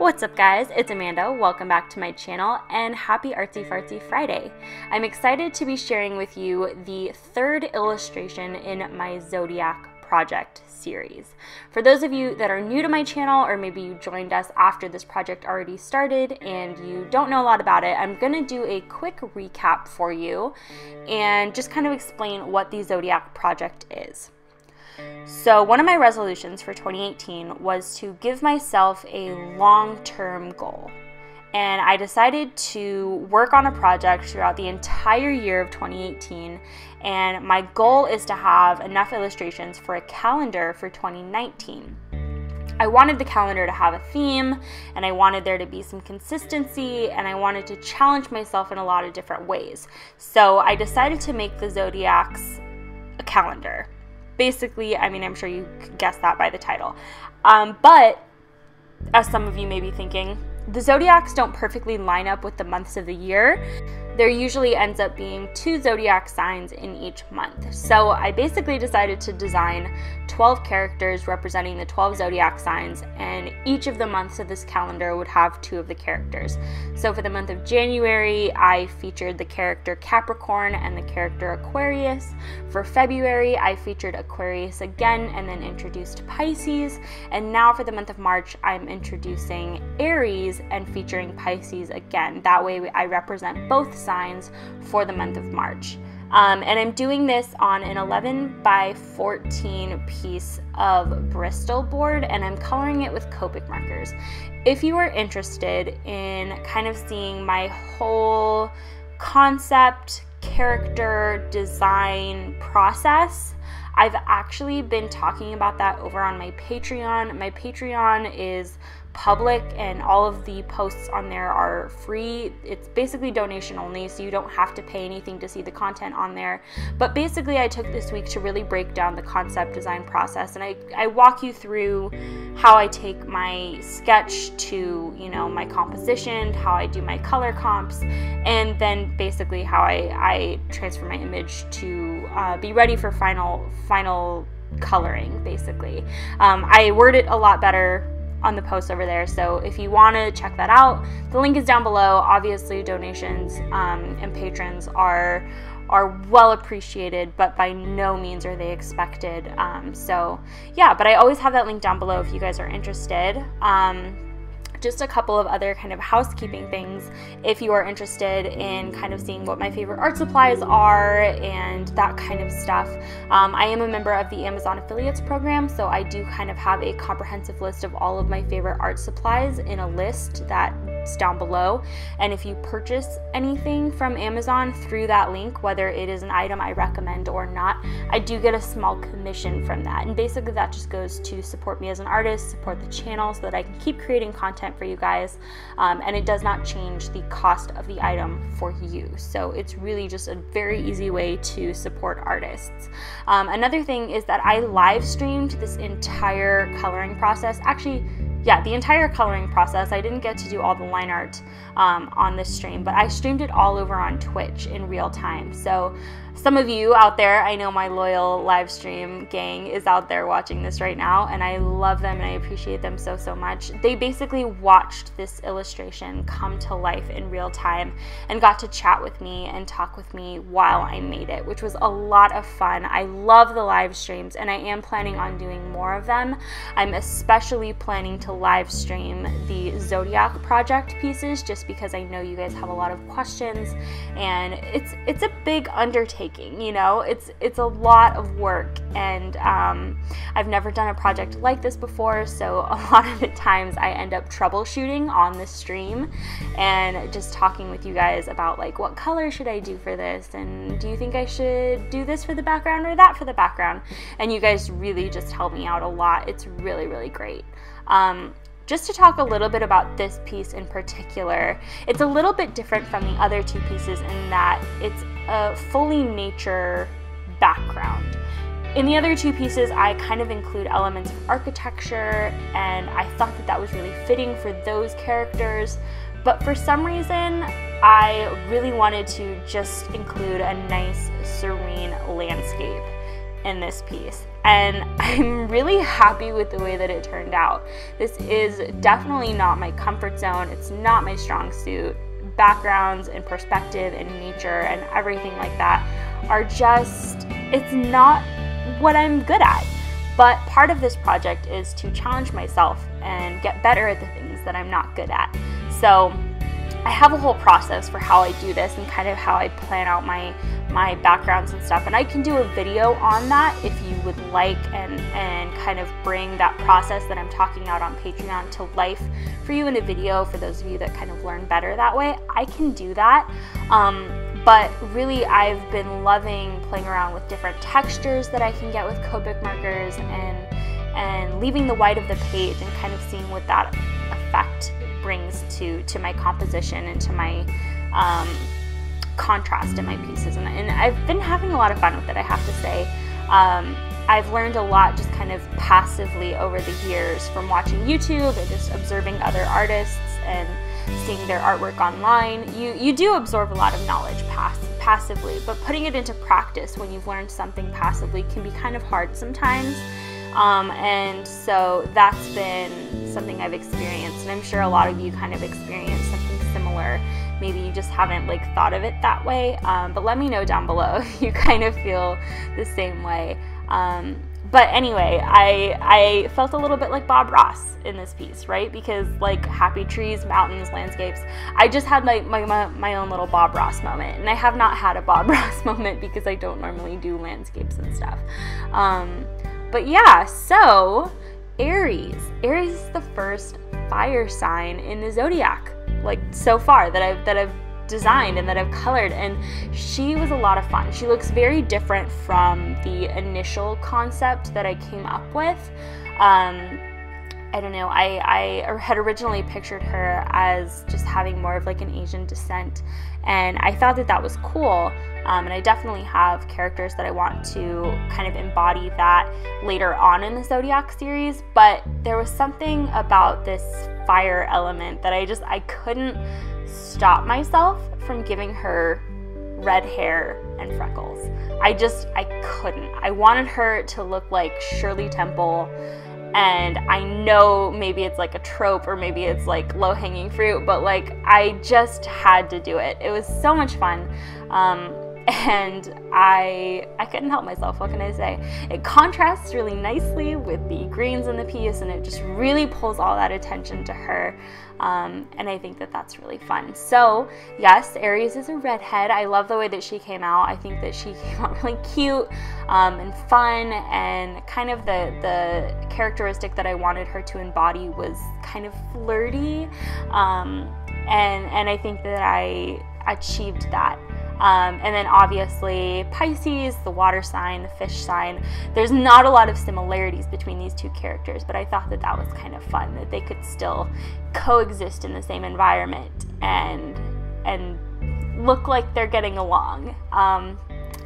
What's up guys, it's Amanda, welcome back to my channel and happy Artsy Fartsy Friday. I'm excited to be sharing with you the third illustration in my Zodiac project series. For those of you that are new to my channel, or maybe you joined us after this project already started and you don't know a lot about it, I'm going to do a quick recap for you and just kind of explain what the Zodiac project is. So one of my resolutions for 2018 was to give myself a long-term goal. And I decided to work on a project throughout the entire year of 2018. And my goal is to have enough illustrations for a calendar for 2019. I wanted the calendar to have a theme, and I wanted there to be some consistency, and I wanted to challenge myself in a lot of different ways. So I decided to make the Zodiacs a calendar. Basically, I mean, I'm sure you could guess that by the title. But as some of you may be thinking, the Zodiacs don't perfectly line up with the months of the year. There usually ends up being 2 Zodiac signs in each month. So I basically decided to design 12 characters representing the 12 Zodiac signs, and each of the months of this calendar would have 2 of the characters. So for the month of January, I featured the character Capricorn and the character Aquarius. For February, I featured Aquarius again and then introduced Pisces. And now for the month of March, I'm introducing Aries and featuring Pisces again. That way I represent both signs for the month of March. And I'm doing this on an 11 by 14 piece of Bristol board, and I'm coloring it with Copic markers. If you are interested in kind of seeing my whole concept, character, design process, I've actually been talking about that over on my Patreon. My Patreon is public and all of the posts on there are free. It's basically donation only, so you don't have to pay anything to see the content on there. But basically I took this week to really break down the concept design process, and I walk you through how I take my sketch to, you know, my composition, how I do my color comps, and then basically how I transfer my image to be ready for final coloring, basically. I word it a lot better on the post over there, so if you want to check that out, the link is down below. Obviously donations and patrons are well appreciated, but by no means are they expected. So yeah, but I always have that link down below if you guys are interested. Just a couple of other kind of housekeeping things if you are interested in kind of seeing what my favorite art supplies are and that kind of stuff. I am a member of the Amazon Affiliates program, so I do kind of have a comprehensive list of all of my favorite art supplies in a list that's down below. And if you purchase anything from Amazon through that link, whether it is an item I recommend or not, I do get a small commission from that. And basically that just goes to support me as an artist, support the channel so that I can keep creating content for you guys, and it does not change the cost of the item for you. So it's really just a very easy way to support artists. Another thing is that I live streamed this entire coloring process. Actually, yeah, the entire coloring process. I didn't get to do all the line art on this stream, but I streamed it all over on Twitch in real time. So some of you out there, I know my loyal live stream gang is out there watching this right now, and I love them and I appreciate them so much. They basically watched this illustration come to life in real time and got to chat with me and talk with me while I made it, which was a lot of fun. I love the live streams, and I am planning on doing more of them. I'm especially planning to live stream the Zodiac project pieces just because I know you guys have a lot of questions, and it's a big undertaking. You know, it's a lot of work, and I've never done a project like this before, so a lot of the times I end up troubleshooting on the stream and just talking with you guys about like, what color should I do for this, and do you think I should do this for the background or that for the background? And you guys really just help me out a lot. It's really great. Just to talk a little bit about this piece in particular, it's a little bit different from the other 2 pieces in that it's a fully nature background. In the other 2 pieces, I kind of include elements of architecture, and I thought that that was really fitting for those characters. But for some reason, I really wanted to just include a nice, serene landscape. in this piece, and I'm really happy with the way that it turned out. This is definitely not my comfort zone. It's not my strong suit. Backgrounds and perspective and nature and everything like that are just, it's not what I'm good at. But part of this project is to challenge myself and get better at the things that I'm not good at. So I have a whole process for how I do this and kind of how I plan out my backgrounds and stuff, and I can do a video on that if you would like, and kind of bring that process that I'm talking out on Patreon to life for you in a video for those of you that kind of learn better that way. I can do that, but really I've been loving playing around with different textures that I can get with Copic markers, and leaving the white of the page and kind of seeing what that effect brings to my composition and to my contrast in my pieces, and I've been having a lot of fun with it, I have to say. I've learned a lot just kind of passively over the years from watching YouTube and just observing other artists and seeing their artwork online. You do absorb a lot of knowledge passively, but putting it into practice when you've learned something passively can be kind of hard sometimes. And so that's been something I've experienced, and I'm sure a lot of you kind of experienced something similar. Maybe you just haven't thought of it that way, but let me know down below if you kind of feel the same way. But anyway, I felt a little bit like Bob Ross in this piece, right? Because happy trees, mountains, landscapes, I just had my own little Bob Ross moment, and I have not had a Bob Ross moment because I don't normally do landscapes and stuff. But yeah, so Aries is the first fire sign in the Zodiac, so far that I've designed and that I've colored, and she was a lot of fun. She looks very different from the initial concept that I came up with. I don't know, I had originally pictured her as just having more of an Asian descent, and I thought that was cool, and I definitely have characters that I want to kind of embody that later on in the Zodiac series, but there was something about this fire element that I couldn't stop myself from giving her red hair and freckles. I couldn't. I wanted her to look like Shirley Temple, and I know maybe it's a trope or maybe it's low-hanging fruit, but I just had to do it. It was so much fun, and I couldn't help myself. What can I say? It contrasts really nicely with the greens in the piece, and it just really pulls all that attention to her, and I think that's really fun. So yes, Aries is a redhead. I love the way that she came out. I think that she came out really cute and fun, and kind of the characteristic that I wanted her to embody was kind of flirty, and I think that I achieved that. And then obviously Pisces, the water sign, the fish sign, there's not a lot of similarities between these two characters, but I thought that was kind of fun, that they could still coexist in the same environment and look like they're getting along.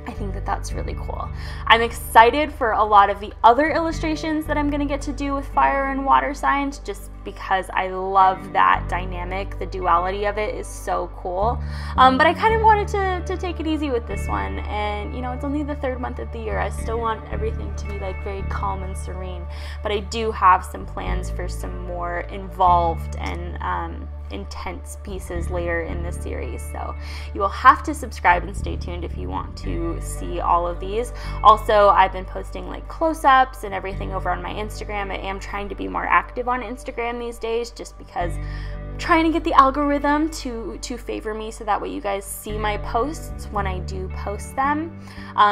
I think that's really cool. I'm excited for a lot of the other illustrations that I'm going to get to do with fire and water signs, just because I love that dynamic. The duality of it is so cool. But I kind of wanted to take it easy with this one, and it's only the third month of the year. I still want everything to be very calm and serene, but I do have some plans for some more involved and intense pieces later in this series, so you will have to subscribe and stay tuned if you want to see all of these. Also, I've been posting close-ups and everything over on my Instagram. I am trying to be more active on Instagram these days, just because I'm trying to get the algorithm to favor me, so that way you guys see my posts when I do post them.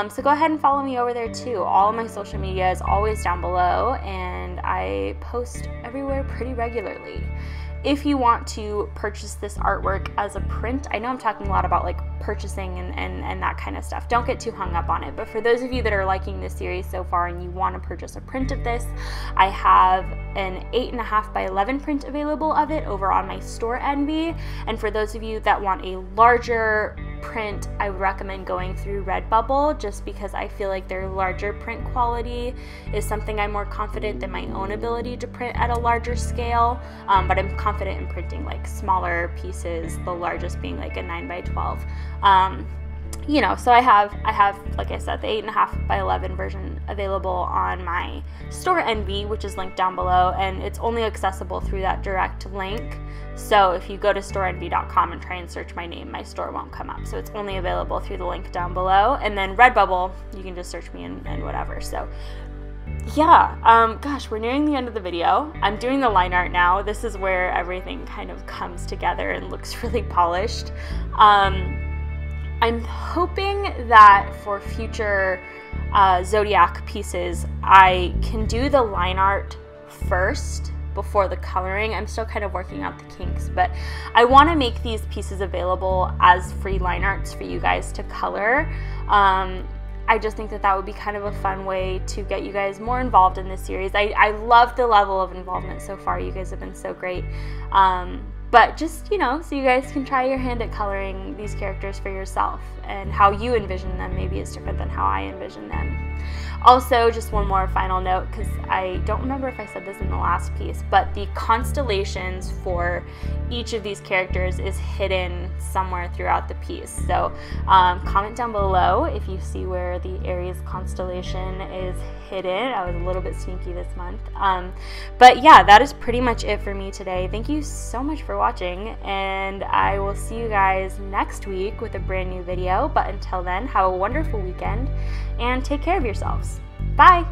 So go ahead and follow me over there too. All of my social media is always down below, and I post everywhere pretty regularly. If you want to purchase this artwork as a print, I know I'm talking a lot about purchasing and that kind of stuff. Don't get too hung up on it. But for those of you that are liking this series so far and you want to purchase a print of this, I have an 8.5 by 11 print available of it over on my store Envy. And for those of you that want a larger print, I would recommend going through Redbubble, just because I feel like their larger print quality is something I'm more confident than my own ability to print at a larger scale. But I'm confident in printing smaller pieces, the largest being a 9 by 12. so I have, like I said, the 8.5 by 11 version available on my store Envy, which is linked down below, and it's only accessible through that direct link. So if you go to storeenvy.com and try and search my name, my store won't come up. So it's only available through the link down below. And then Redbubble, you can just search me and whatever. So yeah, gosh, we're nearing the end of the video. I'm doing the line art now. This is where everything kind of comes together and looks really polished. I'm hoping that for future Zodiac pieces, I can do the line art first before the coloring. I'm still kind of working out the kinks, but I want to make these pieces available as free line arts for you guys to color. I just think that would be kind of a fun way to get you guys more involved in this series. I love the level of involvement so far. You guys have been so great. But just, so you guys can try your hand at coloring these characters for yourself, and how you envision them maybe is different than how I envision them. Also, just one more final note, because I don't remember if I said this in the last piece, but the constellations for each of these characters is hidden somewhere throughout the piece. So comment down below if you see where the Aries constellation is hidden. I was a little bit sneaky this month. But yeah, that is pretty much it for me today. Thank you so much for watching, and I will see you guys next week with a brand new video. But until then, have a wonderful weekend and take care of yourselves. Bye!